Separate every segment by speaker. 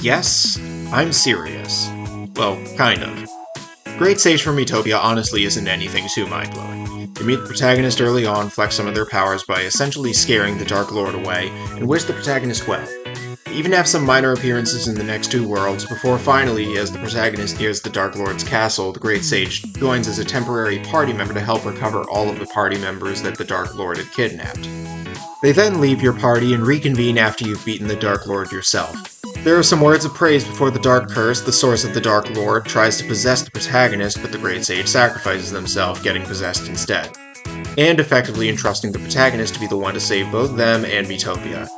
Speaker 1: Yes, I'm serious. Well, kind of. Great Sage from Miitopia honestly isn't anything too mind-blowing. You meet the protagonist early on, flex some of their powers by essentially scaring the Dark Lord away, and wish the protagonist well. You even have some minor appearances in the next two worlds, before finally, as the protagonist nears the Dark Lord's castle, the Great Sage joins as a temporary party member to help recover all of the party members that the Dark Lord had kidnapped. They then leave your party and reconvene after you've beaten the Dark Lord yourself. There are some words of praise before the Dark Curse, the source of the Dark Lord, tries to possess the protagonist, but the Great Sage sacrifices themselves, getting possessed instead, and effectively entrusting the protagonist to be the one to save both them and Miitopia.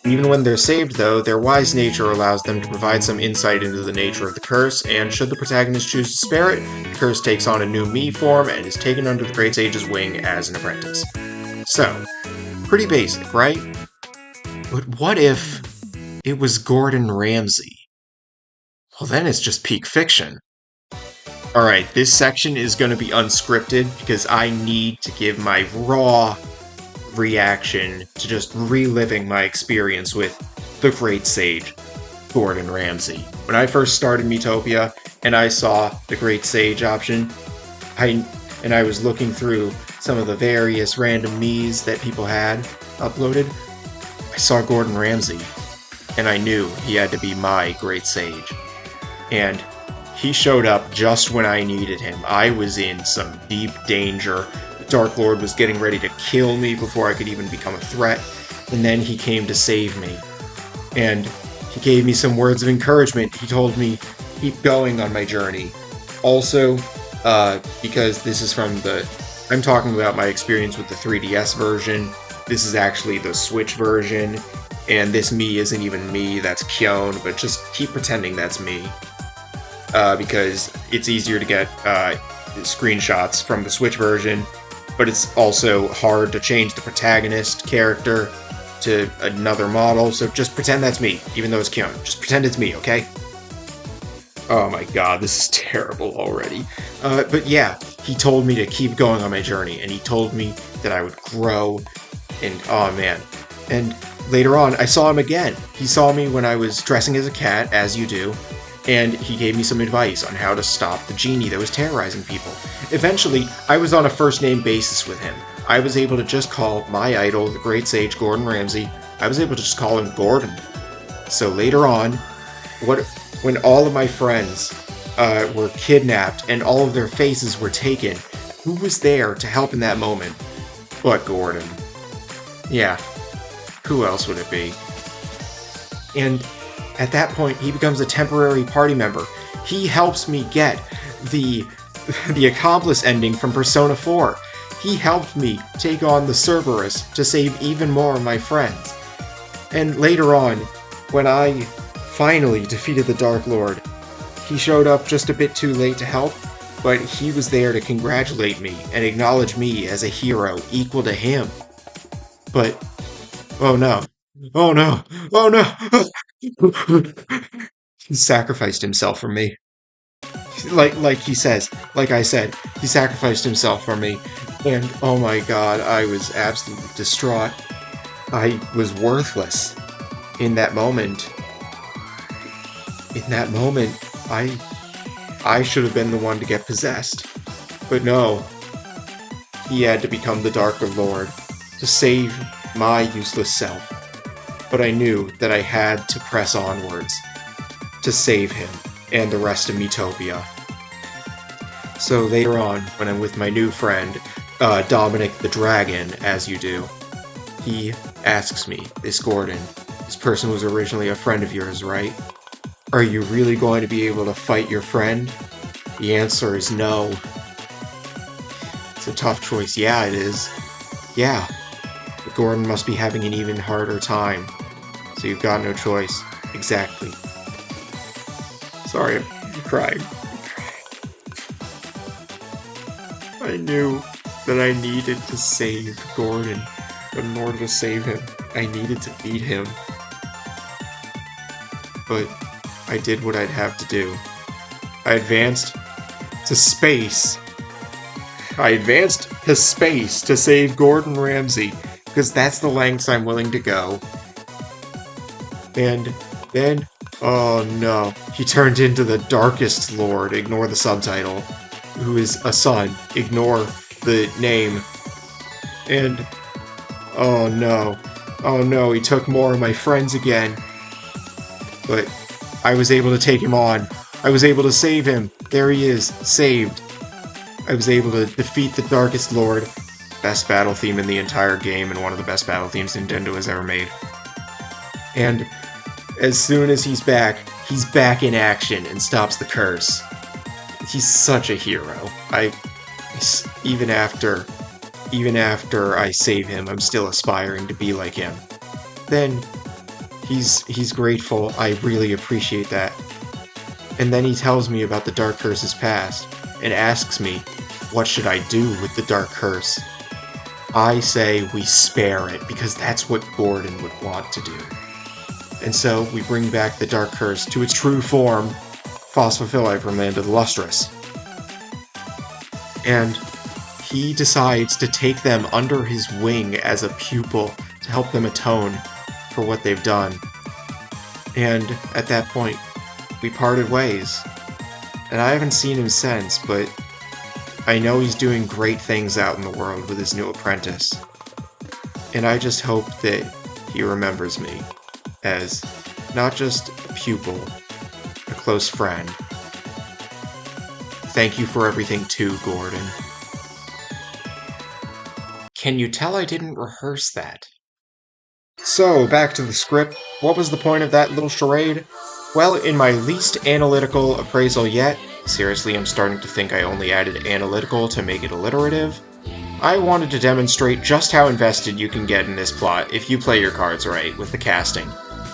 Speaker 1: Even when they're saved, though, their wise nature allows them to provide some insight into the nature of the curse, and should the protagonist choose to spare it, the curse takes on a new me form and is taken under the Great Sage's wing as an apprentice. So, pretty basic, right? But what if it was Gordon Ramsay? Well, then it's just peak fiction. Alright, this section is going to be unscripted because I need to give my raw reaction to just reliving my experience with the Great Sage, Gordon Ramsay. When I first started Miitopia and I saw the Great Sage option, I was looking through some of the various random me's that people had uploaded, I saw Gordon Ramsay, and I knew he had to be my Great Sage. And he showed up just when I needed him. I was in some deep danger. The Dark Lord was getting ready to kill me before I could even become a threat, and then he came to save me. And he gave me some words of encouragement. He told me, keep going on my journey. Also, because this is I'm talking about my experience with the 3DS version. This is actually the Switch version, and this me isn't even me, that's Kyon, but just keep pretending that's me. Because it's easier to get screenshots from the Switch version, but it's also hard to change the protagonist character to another model, so just pretend that's me, even though it's Kyon. Just pretend it's me, okay? Oh my god, this is terrible already. But yeah, he told me to keep going on my journey, and he told me that I would grow, and oh man. And later on, I saw him again. He saw me when I was dressing as a cat, as you do, and he gave me some advice on how to stop the genie that was terrorizing people. Eventually, I was on a first-name basis with him. I was able to just call my idol, the Great Sage Gordon Ramsay, I was able to just call him Gordon. So later on, when all of my friends were kidnapped and all of their faces were taken, who was there to help in that moment but Gordon? Yeah, who else would it be? And at that point, he becomes a temporary party member. He helps me get the Accomplice ending from Persona 4. He helped me take on the Cerberus to save even more of my friends. And later on, when I finally defeated the Dark Lord, he showed up just a bit too late to help, but he was there to congratulate me and acknowledge me as a hero equal to him. But, oh no. Oh no! Oh no! He sacrificed himself for me. Like I said, he sacrificed himself for me. And oh my god, I was absolutely distraught. I was worthless. In that moment, I should have been the one to get possessed. But no. He had to become the Darker Lord to save my useless self. But I knew that I had to press onwards to save him and the rest of Miitopia. So later on, when I'm with my new friend, Dominic the Dragon, as you do, he asks me, this Gordon, this person was originally a friend of yours, right? Are you really going to be able to fight your friend? The answer is no. It's a tough choice. Yeah, it is. Yeah. But Gordon must be having an even harder time. So you've got no choice. Exactly. Sorry, I'm crying. I knew that I needed to save Gordon, but in order to save him, I needed to beat him. But I did what I'd have to do. I advanced to space. To save Gordon Ramsay, because that's the lengths I'm willing to go. And then, Oh no, he turned into the Darkest Lord, ignore the subtitle, who is a son, ignore the name, and oh no, he took more of my friends again, but I was able to take him on, I was able to save him, there he is, saved, I was able to defeat the Darkest Lord, best battle theme in the entire game, and one of the best battle themes Nintendo has ever made, and as soon as he's back in action and stops the curse. He's such a hero. Even after I save him, I'm still aspiring to be like him. Then he's grateful. I really appreciate that. And then he tells me about the Dark Curse's past and asks me, what should I do with the Dark Curse? I say we spare it because that's what Gordon would want to do. And so, we bring back the Dark Curse to its true form, Phosphophyllite from Land of the Lustrous. And he decides to take them under his wing as a pupil to help them atone for what they've done. And at that point, we parted ways. And I haven't seen him since, but I know he's doing great things out in the world with his new apprentice. And I just hope that he remembers me as not just a pupil, a close friend. Thank you for everything too, Gordon. Can you tell I didn't rehearse that? So, back to the script. What was the point of that little charade? Well, in my least analytical appraisal yet, seriously, I'm starting to think I only added analytical to make it alliterative, I wanted to demonstrate just how invested you can get in this plot if you play your cards right with the casting.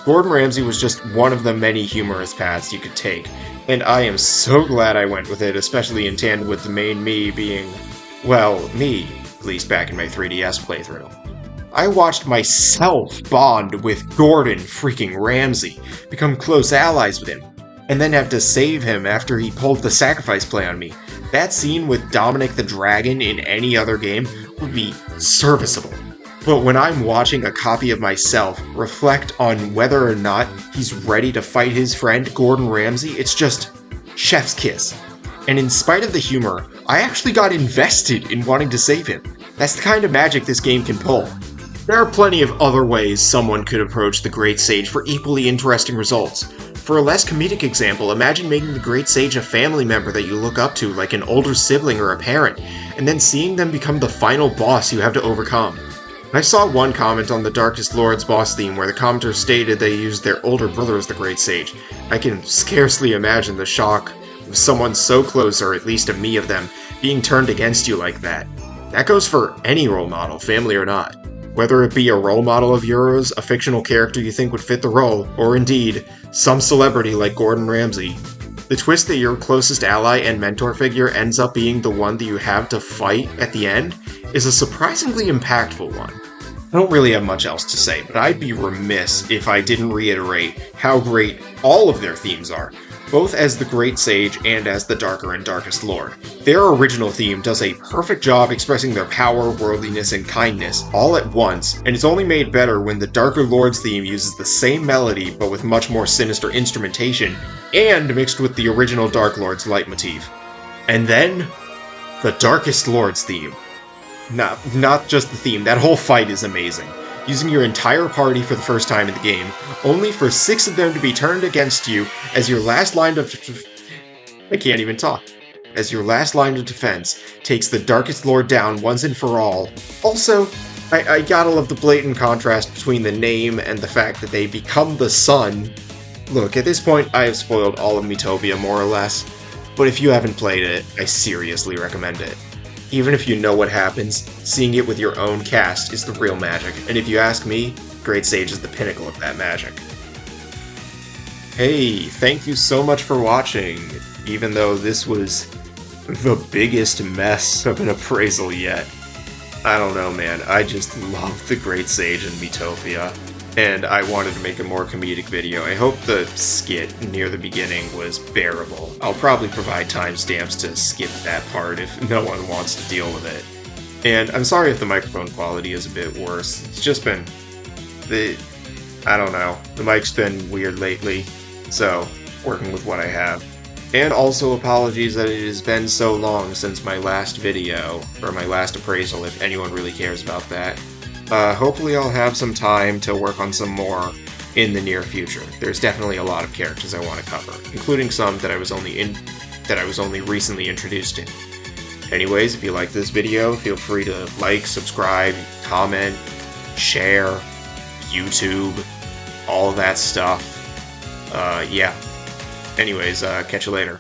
Speaker 1: Gordon Ramsay was just one of the many humorous paths you could take, and I am so glad I went with it, especially in tandem with the main me being, well, me, at least back in my 3DS playthrough. I watched myself bond with Gordon freaking Ramsay, become close allies with him, and then have to save him after he pulled the sacrifice play on me. That scene with Dominic the Dragon in any other game would be serviceable. But when I'm watching a copy of myself reflect on whether or not he's ready to fight his friend Gordon Ramsay, it's just chef's kiss. And in spite of the humor, I actually got invested in wanting to save him. That's the kind of magic this game can pull. There are plenty of other ways someone could approach the Great Sage for equally interesting results. For a less comedic example, imagine making the Great Sage a family member that you look up to, like an older sibling or a parent, and then seeing them become the final boss you have to overcome. I saw one comment on the Darkest Lord's boss theme where the commenter stated they used their older brother as the Great Sage. I can scarcely imagine the shock of someone so close, or at least a me of them, being turned against you like that. That goes for any role model, family or not. Whether it be a role model of yours, a fictional character you think would fit the role, or indeed, some celebrity like Gordon Ramsay. The twist that your closest ally and mentor figure ends up being the one that you have to fight at the end is a surprisingly impactful one. I don't really have much else to say, but I'd be remiss if I didn't reiterate how great all of their themes are, both as the Great Sage and as the Darker and Darkest Lord. Their original theme does a perfect job expressing their power, worldliness, and kindness all at once, and it's only made better when the Darker Lord's theme uses the same melody but with much more sinister instrumentation, and mixed with the original Dark Lord's leitmotif. And then, the Darkest Lord's theme. Not just the theme, that whole fight is amazing. Using your entire party for the first time in the game, only for 6 of them to be turned against you as your last line of I can't even talk. As your last line of defense takes the Darkest Lord down once and for all. Also, I gotta love the blatant contrast between the name and the fact that they become the sun. Look, at this point I have spoiled all of Miitopia more or less, but if you haven't played it, I seriously recommend it. Even if you know what happens, seeing it with your own cast is the real magic, and if you ask me, Great Sage is the pinnacle of that magic. Hey, thank you so much for watching, even though this was the biggest mess of an appraisal yet. I don't know, man, I just love the Great Sage and Miitopia, and I wanted to make a more comedic video. I hope the skit near the beginning was bearable. I'll probably provide timestamps to skip that part if no one wants to deal with it. And I'm sorry if the microphone quality is a bit worse. It's just been... I don't know. The mic's been weird lately. So, working with what I have. And also apologies that it has been so long since my last video, or my last appraisal, if anyone really cares about that. Hopefully I'll have some time to work on some more in the near future. There's definitely a lot of characters I want to cover, including some that I was only recently introduced to. Anyways, if you like this video, feel free to like, subscribe, comment, share, YouTube, all that stuff. Yeah. Anyways, catch you later.